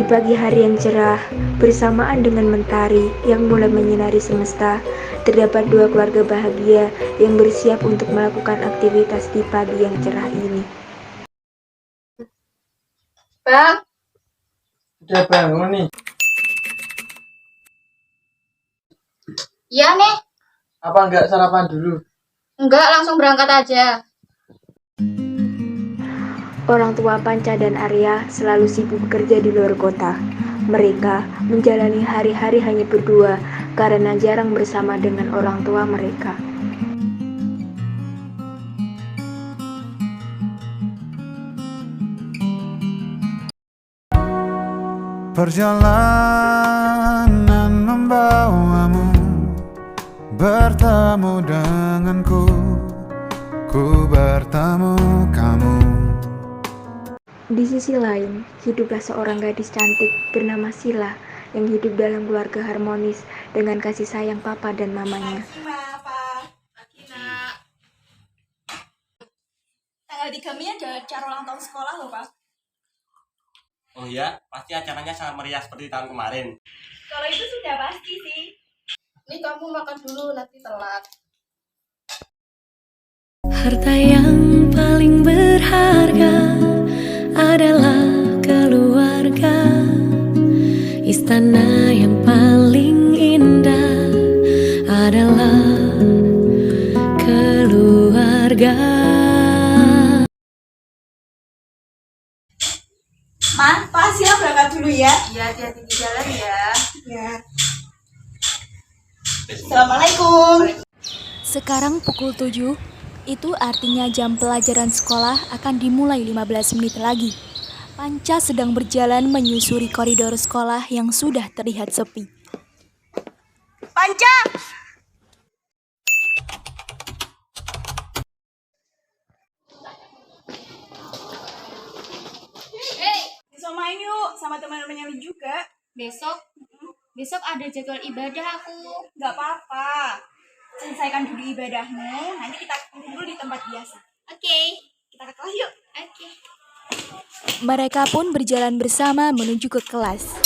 pagi hari yang cerah, bersamaan dengan mentari yang mulai menyinari semesta, terdapat dua keluarga bahagia yang bersiap untuk melakukan aktivitas di pagi yang cerah ini. Bang, Udah bangun nih. iya nih. Apa enggak sarapan dulu? Enggak, langsung berangkat aja. Orang tua Panca dan Arya selalu sibuk bekerja di luar kota. Mereka menjalani hari-hari hanya berdua karena jarang bersama dengan orang tua mereka. Perjalanan membawamu bertemu denganku, ku bertemu kamu. Di sisi lain, hiduplah seorang gadis cantik bernama Sila yang hidup dalam keluarga harmonis dengan kasih sayang papa dan mamanya. Tanggal 3 Mei ada acara ulang tahun sekolah loh, Pak. Oh iya, pasti acaranya sangat meriah seperti tahun kemarin. Kalau itu sudah pasti sih. Nih kamu makan dulu, nanti telat. Harta yang paling berharga adalah keluarga. Istana yang paling indah adalah keluarga. Ma, Pak Sila berangkat dulu ya. Iya, hati-hati di jalan ya. Ya. Assalamualaikum. Sekarang pukul 7, itu artinya jam pelajaran sekolah akan dimulai 15 menit lagi. Panca sedang berjalan menyusuri koridor sekolah yang sudah terlihat sepi. Panca! Bisa main yuk sama teman-temannya Li juga. Besok ada jadwal ibadah aku. Gak apa-apa. Selesaikan dulu ibadahmu, nanti kita kumpul di tempat biasa. Oke. Kita ke kelas yuk. Oke. Mereka pun berjalan bersama menuju ke kelas.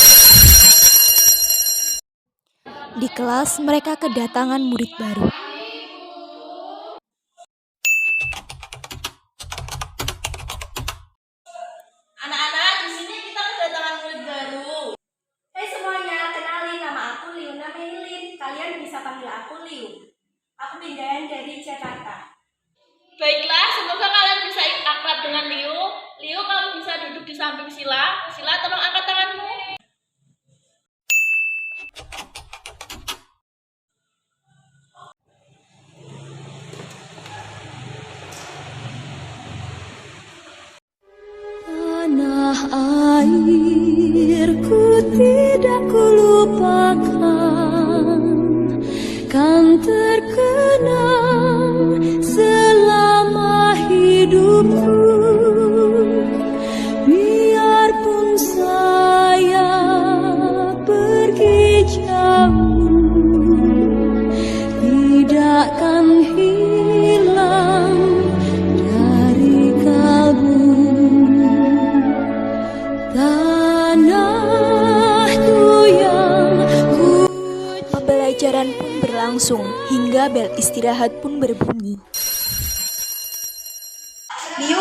Di kelas, mereka kedatangan murid baru. Anak-anak, di sini kita kedatangan murid baru. Hai semuanya, kenalin nama aku Liuna Melin. Kalian bisa panggil aku Liu. Aku pindahan dari Jakarta. Baiklah, semoga kalian bisa akrab dengan Liu. Liu, kamu bisa duduk di samping Sila. Sila, tolong angkat tanganmu. Tanah airku tidak kulupakan, kan terkenang selama hidupku. Biarpun saya pergi jauh, tidakkan hilang dari kalbu. Tanahku yang ku. Pembelajaran pun berlangsung hingga bel istirahat pun berbunyi. Liu,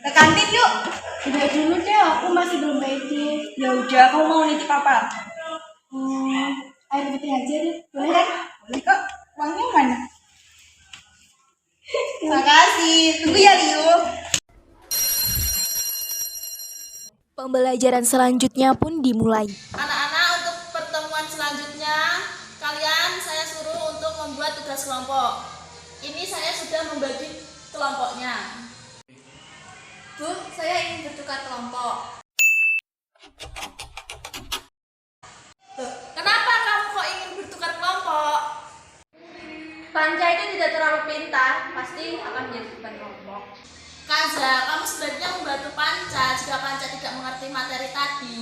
ke kantin yuk. Udah dulu deh, aku masih belum ready. Ya udah, kamu mau nitip apa? Air putih aja deh. Boleh kan? Boleh kok. Uangnya mana? Makasih. Tunggu ya Liu. Pembelajaran selanjutnya pun dimulai. Anak-anak, untuk pertemuan selanjutnya, kalian saya suruh untuk membuat tugas kelompok. Ini saya sudah membagi kelompoknya. Bu, saya ingin bertukar kelompok. Kenapa kamu kok ingin bertukar kelompok? Panca itu tidak terlalu pintar, pasti akan menjadi beban kelompok. Kaza, kamu sebaiknya membantu Panca jika Panca tidak mengerti materi tadi.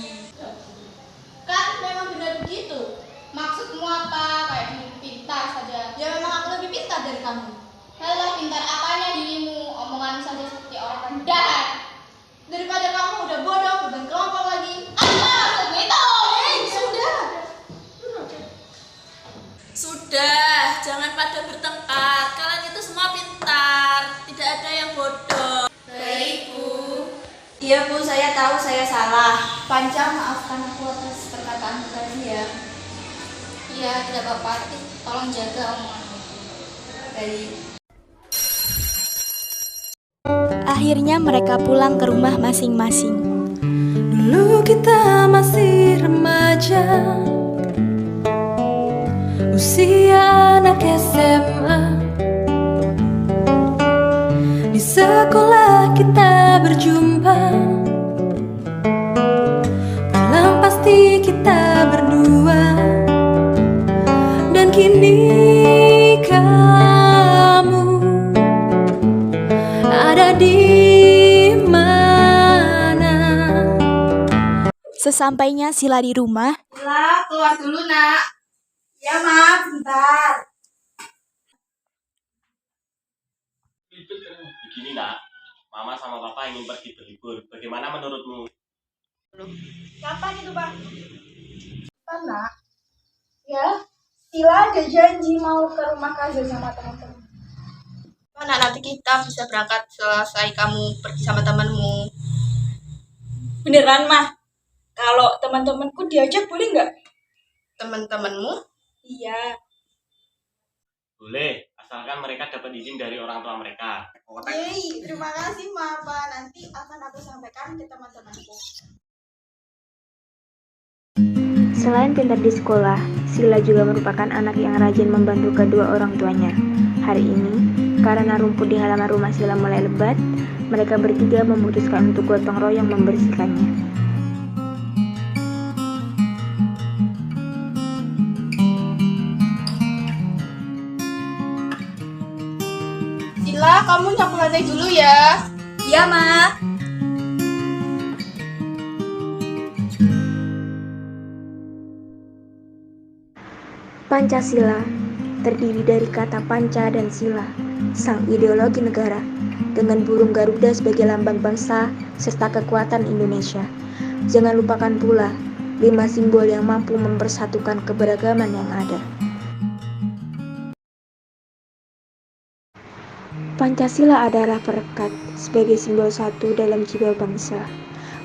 Kan memang benar begitu. Maksudmu apa? Kayak dirimu pintar saja. Ya memang aku lebih pintar dari kamu. Halah, pintar apanya dirimu? Omongan saja seperti orang rendahan. Daripada kamu udah bodoh, beban kelompok lagi. Apa? bodoh. Baik, Bu. Iya Bu, saya tahu saya salah. Panca, maafkan aku atas perkataanku tadi ya. Iya, tidak apa-apa. Tapi tolong jaga omonganmu. Baik. Akhirnya mereka pulang ke rumah masing-masing. Dulu kita masih remaja, usia anak SMA. Di sekolah kita berjumpa, pulang pasti kita berdua. Dan kini kamu ada di mana? Sesampainya Sila di rumah, Sila, keluar dulu nak. Ya Ma, bentar. Begini nak, mama sama papa ingin pergi berlibur. Bagaimana menurutmu? Kapan itu, Pak? Nak. Ya, Sila ada janji mau ke rumah Kaza sama teman-teman. Mana nanti kita bisa berangkat selesai kamu pergi sama temanmu. Beneran, Mah? Kalau teman-temanku diajak boleh nggak? Teman-temanmu? Iya. Boleh, asalkan mereka dapat izin dari orang tua mereka. Yeay, terima kasih Mama. Nanti akan aku sampaikan ke teman-temanku. Selain pintar di sekolah, Sila juga merupakan anak yang rajin membantu kedua orang tuanya. Hari ini, karena rumput di halaman rumah Sila mulai lebat, mereka bertiga memutuskan untuk gotong royong membersihkannya. Sila, kamu nyapu lantai dulu ya. Iya, Ma. Pancasila terdiri dari kata panca dan sila, sang ideologi negara, dengan burung Garuda sebagai lambang bangsa serta kekuatan Indonesia. Jangan lupakan pula 5 simbol yang mampu mempersatukan keberagaman yang ada. Pancasila adalah perekat sebagai simbol satu dalam jiwa bangsa.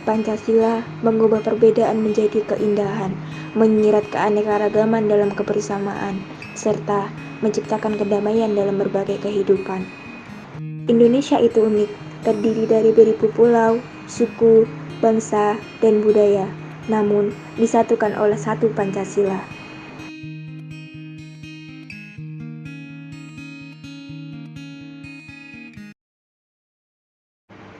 Pancasila mengubah perbedaan menjadi keindahan, menyirat keanekaragaman dalam kebersamaan, serta menciptakan kedamaian dalam berbagai kehidupan. Indonesia itu unik, terdiri dari beribu pulau, suku, bangsa, dan budaya, namun disatukan oleh satu Pancasila.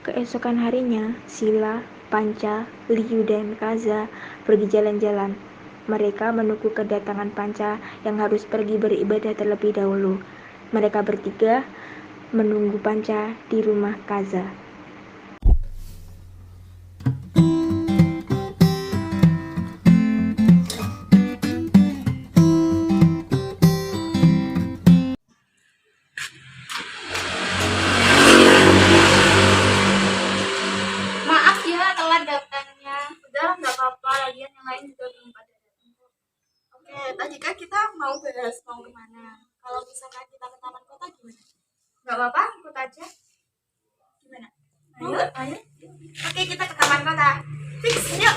Keesokan harinya, Sila, Panca, Liu, dan Kaza pergi jalan-jalan. Mereka menunggu kedatangan Panca yang harus pergi beribadah terlebih dahulu. Mereka bertiga menunggu Panca di rumah Kaza. Maaf ya telat datangnya. Udah nggak apa-apa, lagian yang lain juga belum pada datang kok. Oke, tadi kan kita mau bahas mau kemana. Kalau misalkan kita ke taman kota gimana? Nggak apa-apa, ikut aja. Gimana? Mau nggak? Ayo. Oke, kita ke taman kota. Fix, yuk.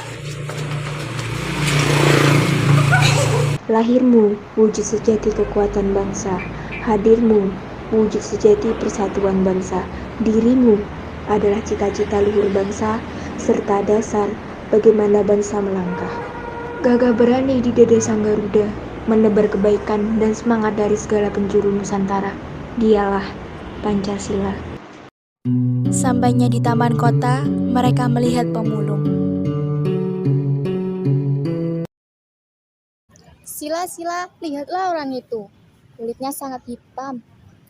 Lahirmu, wujud sejati kekuatan bangsa. Hadirmu, wujud sejati persatuan bangsa. Dirimu adalah cita-cita luhur bangsa, serta dasar bagaimana bangsa melangkah. Gagah berani di dada sang Garuda, menebar kebaikan dan semangat dari segala penjuru Nusantara. Dialah Pancasila. Sampainya di taman kota, mereka melihat pemulung. Sila, lihatlah orang itu. Kulitnya sangat hitam.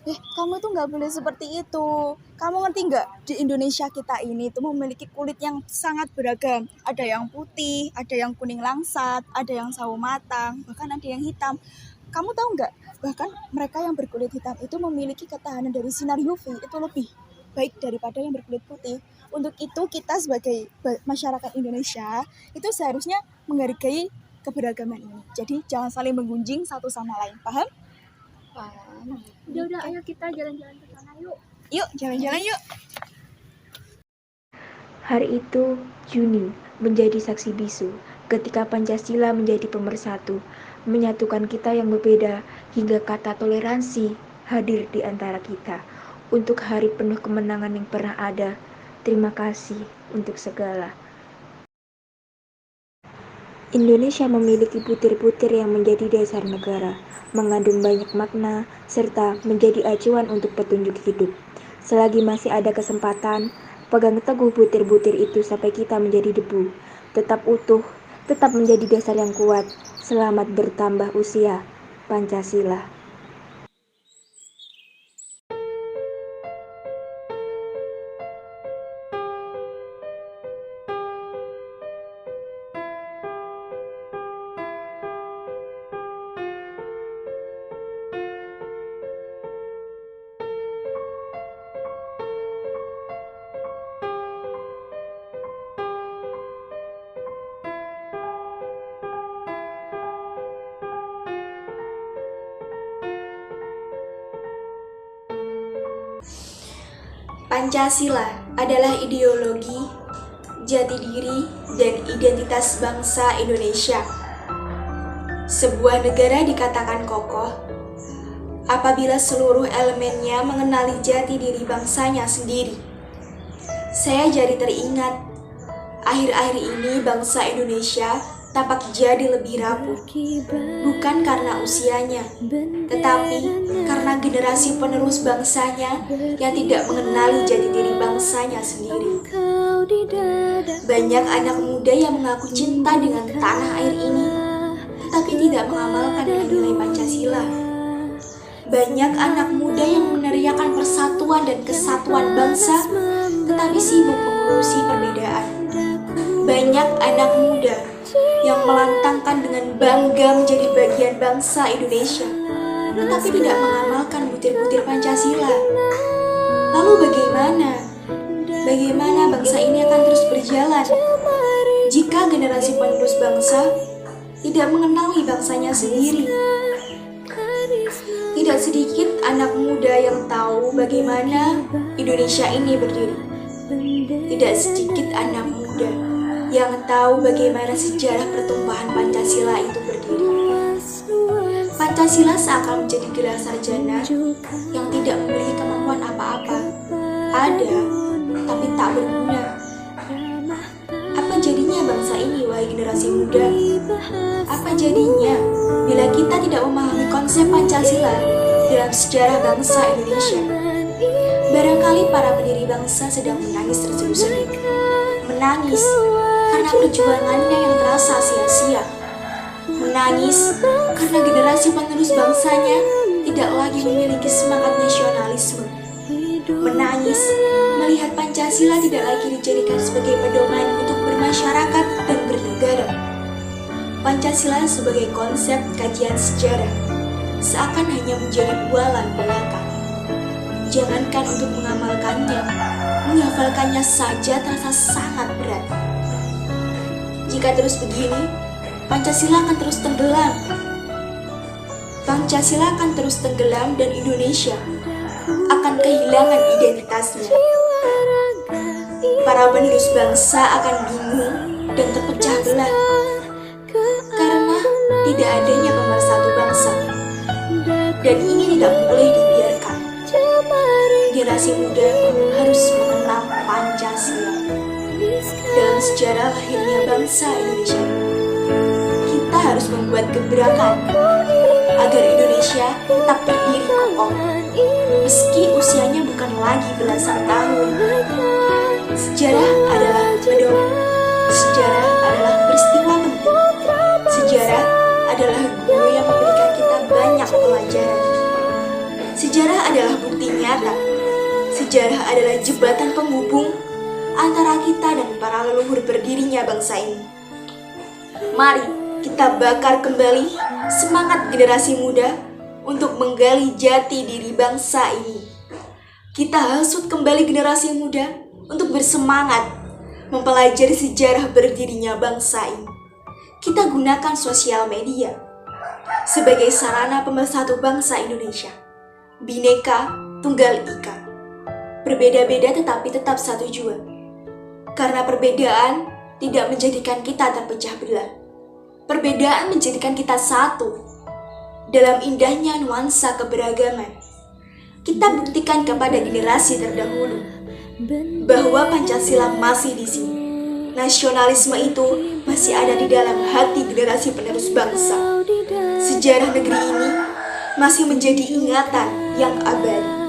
Kamu tuh nggak boleh seperti itu. Kamu ngerti nggak? Di Indonesia kita ini tuh memiliki kulit yang sangat beragam. Ada yang putih, ada yang kuning langsat, ada yang sawo matang, bahkan ada yang hitam. Kamu tahu nggak? Bahkan mereka yang berkulit hitam itu memiliki ketahanan dari sinar UV itu lebih baik daripada yang berkulit putih. Untuk itu kita sebagai masyarakat Indonesia itu seharusnya menghargai keberagaman ini. Jadi jangan saling menggunjing satu sama lain. Paham? Udah, ayo kita jalan-jalan ke sana yuk. Yuk, jalan-jalan yuk. Hari itu, Juni menjadi saksi bisu ketika Pancasila menjadi pemersatu, menyatukan kita yang berbeda hingga kata toleransi hadir di antara kita. Untuk hari penuh kemenangan yang pernah ada, terima kasih untuk segala. Indonesia memiliki butir-butir yang menjadi dasar negara, mengandung banyak makna, serta menjadi acuan untuk petunjuk hidup. Selagi masih ada kesempatan, pegang teguh butir-butir itu sampai kita menjadi debu. Tetap utuh, tetap menjadi dasar yang kuat. Selamat bertambah usia, Pancasila. Pancasila adalah ideologi, jati diri, dan identitas bangsa Indonesia. Sebuah negara dikatakan kokoh apabila seluruh elemennya mengenali jati diri bangsanya sendiri. Saya jadi teringat, akhir-akhir ini bangsa Indonesia tampak jadi lebih rapuh, bukan karena usianya, tetapi karena generasi penerus bangsanya yang tidak mengenali jati diri bangsanya sendiri. Banyak anak muda yang mengaku cinta dengan tanah air ini, tetapi tidak mengamalkan nilai Pancasila. Banyak anak muda yang meneriakan persatuan dan kesatuan bangsa, tetapi sibuk mengurusi perbedaan. Banyak anak muda yang melantangkan dengan bangga menjadi bagian bangsa Indonesia, tetapi tidak mengamalkan butir-butir Pancasila. Lalu bagaimana? Bagaimana bangsa ini akan terus berjalan jika generasi penerus bangsa tidak mengenali bangsanya sendiri? Tidak sedikit anak muda yang tahu bagaimana Indonesia ini berdiri. Tidak sedikit anak muda yang tahu bagaimana sejarah pertumpahan Pancasila itu berdiri. Pancasila seakan menjadi gelar sarjana yang tidak memiliki kemampuan apa-apa. Ada, tapi tak berguna. Apa jadinya bangsa ini, wahai generasi muda? Apa jadinya bila kita tidak memahami konsep Pancasila dalam sejarah bangsa Indonesia? Barangkali para pendiri bangsa sedang menangis terseduh-seduh. Menangis karena perjuangannya yang terasa sia-sia. Menangis karena generasi penerus bangsanya tidak lagi memiliki semangat nasionalisme. Menangis melihat Pancasila tidak lagi dijadikan sebagai pedoman untuk bermasyarakat dan bernegara. Pancasila sebagai konsep kajian sejarah seakan hanya menjadi bualan belaka. Jangankan untuk mengamalkannya, menghafalkannya saja terasa sangat berat. Jika terus begini, Pancasila akan terus tenggelam. Pancasila akan terus tenggelam dan Indonesia akan kehilangan identitasnya. Para penerus bangsa akan bingung dan terpecah belah karena tidak adanya pemersatu bangsa, dan ini tidak boleh dibiarkan. Generasi muda harus mengenal Pancasila. Dalam sejarah lahirnya bangsa Indonesia, kita harus membuat gebrakan agar Indonesia tetap berdiri kokoh meski usianya bukan lagi belasan tahun. Sejarah adalah pedoman. Sejarah adalah peristiwa penting. Sejarah adalah guru yang memberikan kita banyak pelajaran. Sejarah adalah bukti nyata. Sejarah adalah jembatan penghubung antara kita dan para leluhur berdirinya bangsa ini. Mari kita bakar kembali semangat generasi muda untuk menggali jati diri bangsa ini. Kita hasut kembali generasi muda untuk bersemangat mempelajari sejarah berdirinya bangsa ini. Kita gunakan sosial media sebagai sarana pemersatu bangsa Indonesia. Bhinneka Tunggal Ika. Berbeda-beda tetapi tetap satu jua. Karena perbedaan tidak menjadikan kita terpecah belah. Perbedaan menjadikan kita satu. Dalam indahnya nuansa keberagaman, kita buktikan kepada generasi terdahulu bahwa Pancasila masih di sini. Nasionalisme itu masih ada di dalam hati generasi penerus bangsa. Sejarah negeri ini masih menjadi ingatan yang abadi.